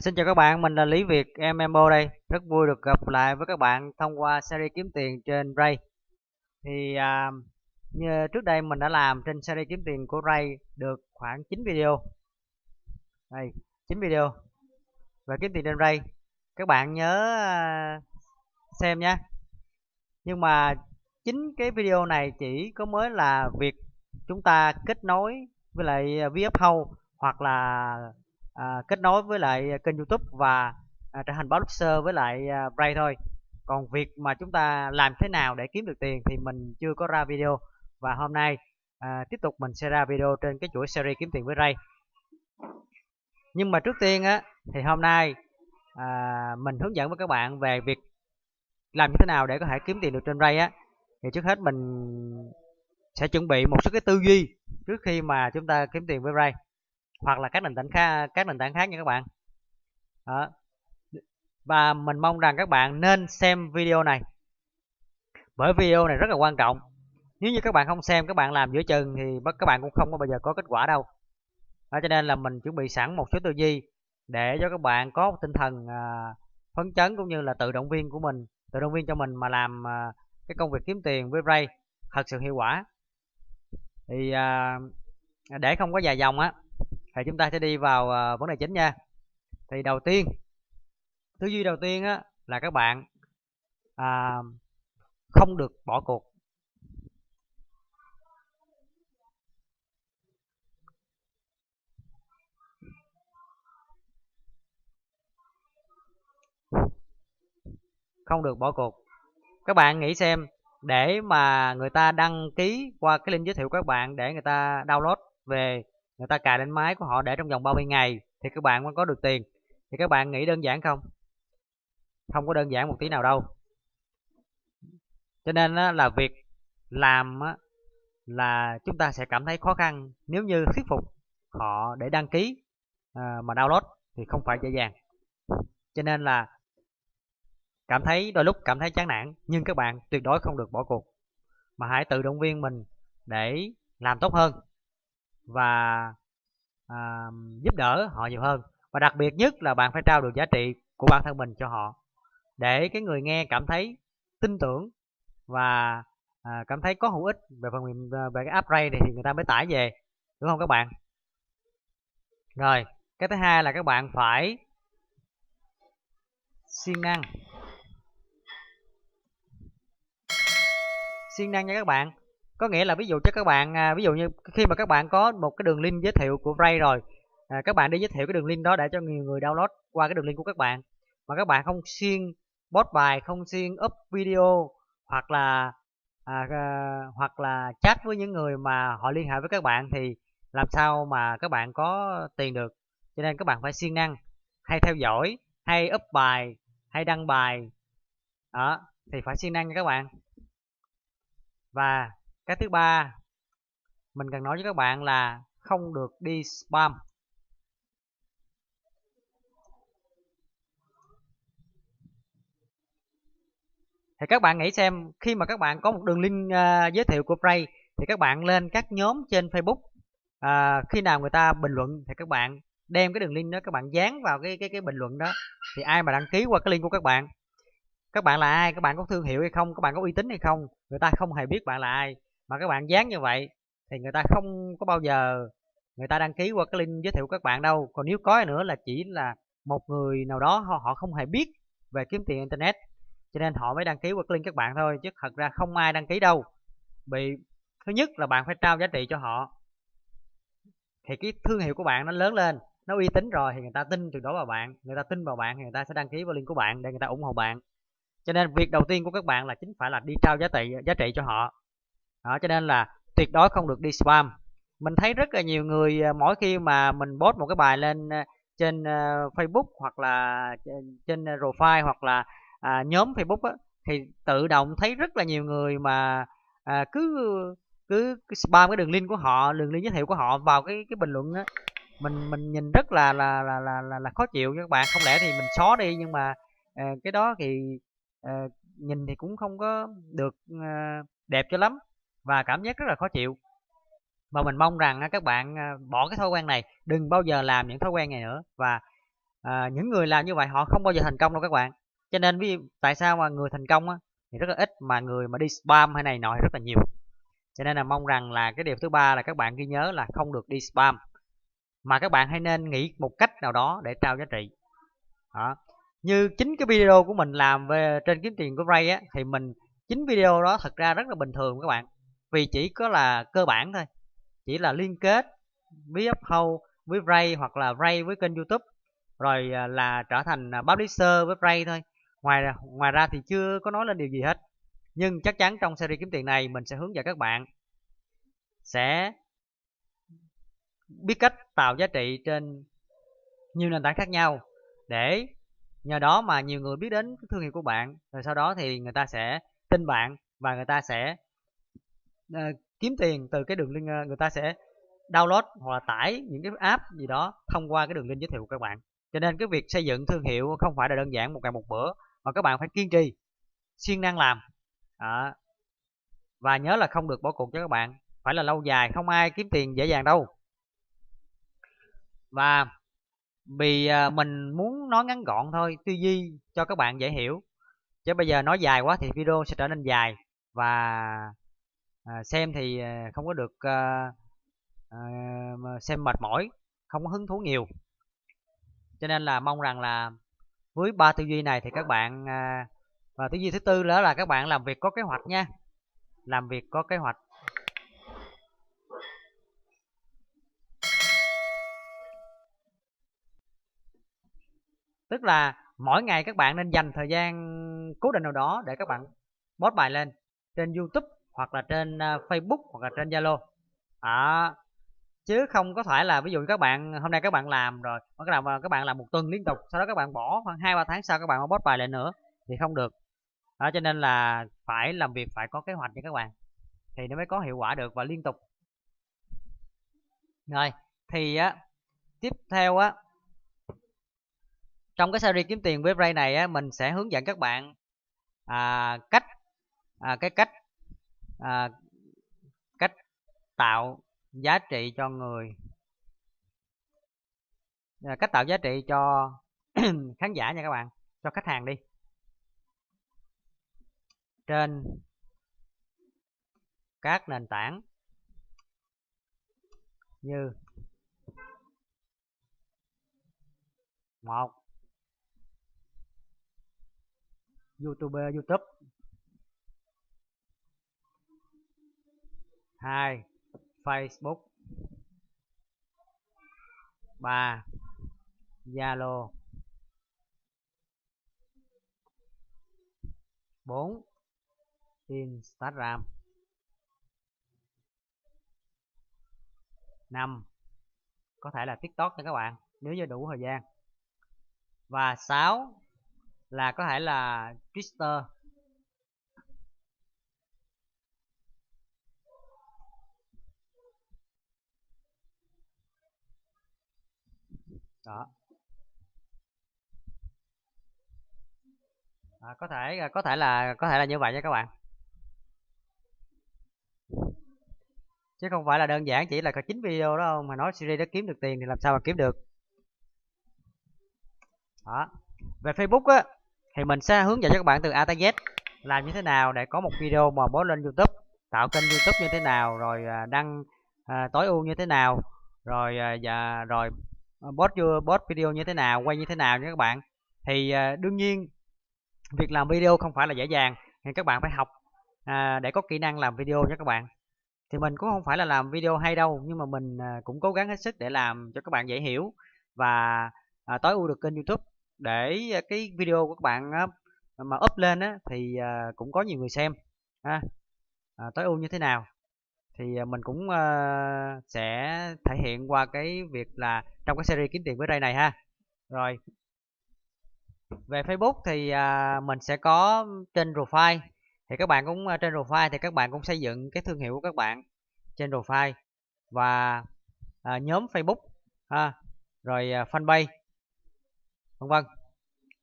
Xin chào các bạn, mình là Lý Việt MMO đây. Rất vui được gặp lại với các bạn thông qua series kiếm tiền trên Ray. Thì như trước đây mình đã làm trên series kiếm tiền của Ray được khoảng 9 video. Đây, 9 video về kiếm tiền trên Ray. Các bạn nhớ xem nhé. Nhưng mà chính cái video này chỉ có mới là việc chúng ta kết nối với lại VF House hoặc là kết nối với lại kênh YouTube và trở thành publisher với lại Ray thôi. Còn việc mà chúng ta làm thế nào để kiếm được tiền thì mình chưa có ra video, và hôm nay tiếp tục mình sẽ ra video trên cái chuỗi series kiếm tiền với Ray. Nhưng mà trước tiên á thì hôm nay mình hướng dẫn với các bạn về việc làm như thế nào để có thể kiếm tiền được trên Ray á. Thì trước hết mình sẽ chuẩn bị một số cái tư duy trước khi mà chúng ta kiếm tiền với Ray hoặc là các nền tảng khác nha các bạn. Đó. Và mình mong rằng các bạn nên xem video này, bởi video này rất là quan trọng. Nếu như các bạn không xem, các bạn làm giữa chừng thì các bạn cũng không có bao giờ có kết quả đâu. Đó, cho nên là mình chuẩn bị sẵn một số tư duy để cho các bạn có một tinh thần phấn chấn cũng như là tự động viên cho mình mà làm cái công việc kiếm tiền với Ray thật sự hiệu quả. Thì để không có dài dòng á thì chúng ta sẽ đi vào vấn đề chính nha. Thì tư duy đầu tiên á là các bạn không được bỏ cuộc. Không được bỏ cuộc. Các bạn nghĩ xem, để mà người ta đăng ký qua cái link giới thiệu các bạn để người ta download về, người ta cài lên máy của họ để trong vòng 30 ngày thì các bạn mới có được tiền. Thì các bạn nghĩ đơn giản không? Không có đơn giản một tí nào đâu. Cho nên là việc làm là chúng ta sẽ cảm thấy khó khăn nếu như thuyết phục họ để đăng ký mà download thì không phải dễ dàng. Cho nên là đôi lúc cảm thấy chán nản, nhưng các bạn tuyệt đối không được bỏ cuộc, mà hãy tự động viên mình để làm tốt hơn và giúp đỡ họ nhiều hơn. Và đặc biệt nhất là bạn phải trao được giá trị của bản thân mình cho họ, để cái người nghe cảm thấy tin tưởng và cảm thấy có hữu ích về cái app Ray này thì người ta mới tải về, đúng không các bạn? Rồi, cái thứ hai là các bạn phải siêng năng nha các bạn. Có nghĩa là ví dụ cho các bạn, ví dụ như khi mà các bạn có một cái đường link giới thiệu của Ray rồi, các bạn đi giới thiệu cái đường link đó để cho nhiều người download qua cái đường link của các bạn, mà các bạn không xuyên post bài, không xuyên up video hoặc là chat với những người mà họ liên hệ với các bạn thì làm sao mà các bạn có tiền được. Cho nên các bạn phải siêng năng, hay theo dõi, hay up bài, hay đăng bài đó, thì phải siêng năng nha các bạn. Và cái thứ ba mình cần nói với các bạn là không được đi spam. Thì các bạn nghĩ xem, khi mà các bạn có một đường link giới thiệu của Ray thì các bạn lên các nhóm trên Facebook, khi nào người ta bình luận thì các bạn đem cái đường link đó các bạn dán vào cái bình luận đó, thì ai mà đăng ký qua cái link của các bạn là ai, các bạn có thương hiệu hay không, các bạn có uy tín hay không, người ta không hề biết bạn là ai, mà các bạn dán như vậy thì người ta không có bao giờ người ta đăng ký qua cái link giới thiệu của các bạn đâu. Còn nếu có nữa là chỉ là một người nào đó họ không hề biết về kiếm tiền internet, cho nên họ mới đăng ký qua cái link các bạn thôi, chứ thật ra không ai đăng ký đâu. Thứ nhất là bạn phải trao giá trị cho họ, thì cái thương hiệu của bạn nó lớn lên, nó uy tín rồi thì người ta tin tuyệt đối vào bạn, người ta tin vào bạn thì người ta sẽ đăng ký vào link của bạn để người ta ủng hộ bạn. Cho nên việc đầu tiên của các bạn là chính phải là đi trao giá trị cho họ đó. Cho nên là tuyệt đối không được đi spam. Mình thấy rất là nhiều người mỗi khi mà mình post một cái bài lên trên Facebook hoặc là trên profile hoặc là nhóm Facebook á, thì tự động thấy rất là nhiều người mà cứ spam cái đường link của họ, đường link giới thiệu của họ vào cái bình luận á. Mình nhìn rất là khó chịu nha các bạn. Không lẽ thì mình xóa đi, nhưng mà cái đó thì nhìn thì cũng không có được đẹp cho lắm và cảm giác rất là khó chịu. Mà mình mong rằng các bạn bỏ cái thói quen này, đừng bao giờ làm những thói quen này nữa. Và những người làm như vậy họ không bao giờ thành công đâu các bạn. Cho nên tại sao mà người thành công á, thì rất là ít, mà người mà đi spam hay này nọ thì rất là nhiều. Cho nên là mong rằng là cái điều thứ ba là các bạn ghi nhớ là không được đi spam, mà các bạn hãy nên nghĩ một cách nào đó để trao giá trị. Đó. Như chính cái video của mình làm về trên kiếm tiền của Ray á, thì chính video đó thật ra rất là bình thường các bạn, vì chỉ có là cơ bản thôi, chỉ là liên kết với Uphold với Ray, hoặc là Ray với kênh YouTube, rồi là trở thành publisher với Ray thôi. Ngoài ra thì chưa có nói lên điều gì hết. Nhưng chắc chắn trong series kiếm tiền này mình sẽ hướng dẫn các bạn sẽ biết cách tạo giá trị trên nhiều nền tảng khác nhau, để nhờ đó mà nhiều người biết đến cái thương hiệu của bạn, rồi sau đó thì người ta sẽ tin bạn, và người ta sẽ kiếm tiền từ cái đường link, người ta sẽ download hoặc là tải những cái app gì đó thông qua cái đường link giới thiệu của các bạn. Cho nên cái việc xây dựng thương hiệu không phải là đơn giản một ngày một bữa, mà các bạn phải kiên trì, siêng năng làm. Và nhớ là không được bỏ cuộc cho các bạn, phải là lâu dài, không ai kiếm tiền dễ dàng đâu. Và vì mình muốn nói ngắn gọn thôi, tư duy cho các bạn dễ hiểu, chứ bây giờ nói dài quá thì video sẽ trở nên dài, và xem thì không có được xem mệt mỏi, không có hứng thú nhiều. Cho nên là mong rằng là với 3 tư duy này thì các bạn và tư duy thứ tư đó là các bạn làm việc có kế hoạch nha. Làm việc có kế hoạch. Tức là mỗi ngày các bạn nên dành thời gian cố định nào đó để các bạn post bài lên trên YouTube, hoặc là trên Facebook, hoặc là trên Zalo. Chứ không có phải là ví dụ các bạn hôm nay các bạn làm rồi, các bạn làm một tuần liên tục, sau đó các bạn bỏ khoảng 2-3 tháng sau các bạn post bài lên nữa thì không được. Đó, cho nên là phải làm việc phải có kế hoạch nha các bạn, thì nó mới có hiệu quả được và liên tục. Rồi, thì tiếp theo trong cái series kiếm tiền với Ray này mình sẽ hướng dẫn các bạn cách tạo giá trị cho người, cách tạo giá trị cho khán giả nha các bạn, cho khách hàng đi, trên các nền tảng như: 1. YouTube. 2. Facebook. 3. Zalo. 4. Instagram. 5. Có thể là TikTok nha các bạn, nếu như đủ thời gian. Và 6 là có thể là Twitter. Đó. Có thể là như vậy nha các bạn. Chứ không phải là đơn giản chỉ là có 9 video đó không, mà nói series đó kiếm được tiền thì làm sao mà kiếm được. Đó. Về Facebook thì mình sẽ hướng dẫn cho các bạn từ A tới Z làm như thế nào để có một video mà post lên YouTube, tạo kênh YouTube như thế nào, rồi đăng tối ưu như thế nào, rồi rồi post video như thế nào, quay như thế nào nha các bạn. Thì đương nhiên việc làm video không phải là dễ dàng, thì các bạn phải học để có kỹ năng làm video nha các bạn. Thì mình cũng không phải là làm video hay đâu, nhưng mà mình cũng cố gắng hết sức để làm cho các bạn dễ hiểu, và tối ưu được kênh YouTube, để cái video của các bạn mà up lên thì cũng có nhiều người xem. Tối ưu như thế nào thì mình cũng sẽ thể hiện qua cái việc là trong cái series kiếm tiền với Ray này ha. Rồi, về Facebook thì mình sẽ có trên profile, thì các bạn cũng trên profile thì các bạn cũng xây dựng cái thương hiệu của các bạn trên profile, và nhóm Facebook rồi fanpage, vân vân.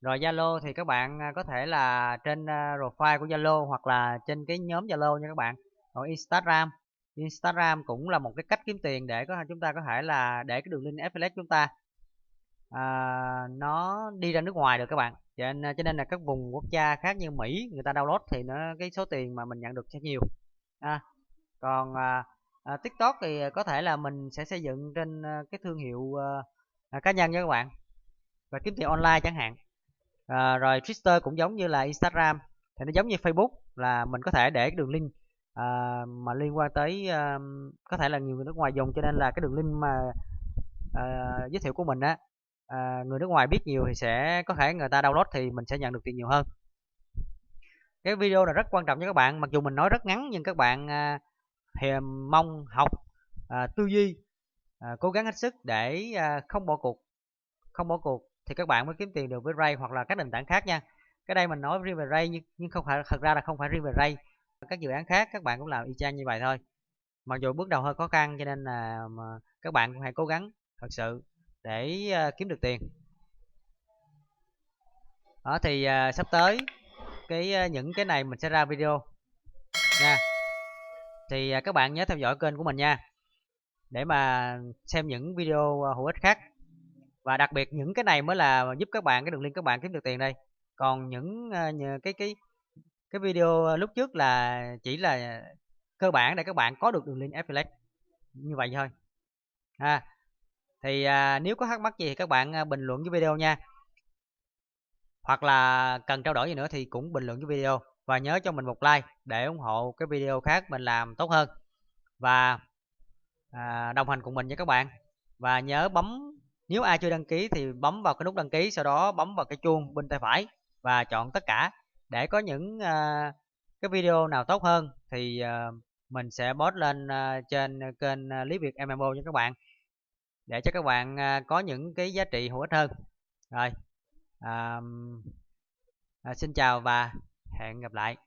Rồi Zalo thì các bạn có thể là trên profile của Zalo, hoặc là trên cái nhóm Zalo nha các bạn. Rồi Instagram cũng là một cái cách kiếm tiền để chúng ta có thể là để cái đường link affiliate chúng ta. nó đi ra nước ngoài được các bạn. Cho nên là các vùng quốc gia khác như Mỹ người ta download thì cái số tiền mà mình nhận được sẽ nhiều. Còn TikTok thì có thể là mình sẽ xây dựng trên cái thương hiệu cá nhân nha các bạn, và kiếm tiền online chẳng hạn. Rồi Twitter cũng giống như là Instagram, thì nó giống như Facebook, là mình có thể để cái đường link mà liên quan tới có thể là nhiều người nước ngoài dùng, cho nên là cái đường link mà giới thiệu của mình á, người nước ngoài biết nhiều thì sẽ có thể người ta download thì mình sẽ nhận được tiền nhiều hơn. Cái video là rất quan trọng cho các bạn, mặc dù mình nói rất ngắn nhưng các bạn thì mong học tư duy, cố gắng hết sức để không bỏ cuộc thì các bạn mới kiếm tiền được với Ray hoặc là các nền tảng khác nha. Cái đây mình nói riêng về Ray nhưng không phải, thật ra là không phải riêng về Ray, các dự án khác các bạn cũng làm y chang như vậy thôi. Mặc dù bước đầu hơi khó khăn cho nên là mà các bạn cũng hãy cố gắng thật sự để kiếm được tiền. Đó thì sắp tới những cái này mình sẽ ra video nha. Thì các bạn nhớ theo dõi kênh của mình nha, để mà xem những video hữu ích khác. Và đặc biệt những cái này mới là giúp các bạn cái đường link các bạn kiếm được tiền đây. Còn những cái video lúc trước là chỉ là cơ bản để các bạn có được đường link affiliate như vậy thôi. Thì nếu có thắc mắc gì thì các bạn bình luận dưới video nha. Hoặc là cần trao đổi gì nữa thì cũng bình luận dưới video. Và nhớ cho mình một like để ủng hộ cái video khác mình làm tốt hơn. Và đồng hành cùng mình nha các bạn. Và nhớ bấm, nếu ai chưa đăng ký thì bấm vào cái nút đăng ký, sau đó bấm vào cái chuông bên tay phải và chọn tất cả, để có những cái video nào tốt hơn thì mình sẽ post lên trên kênh Lý Việt MMO cho các bạn, để cho các bạn có những cái giá trị hữu ích hơn. Rồi, xin chào và hẹn gặp lại.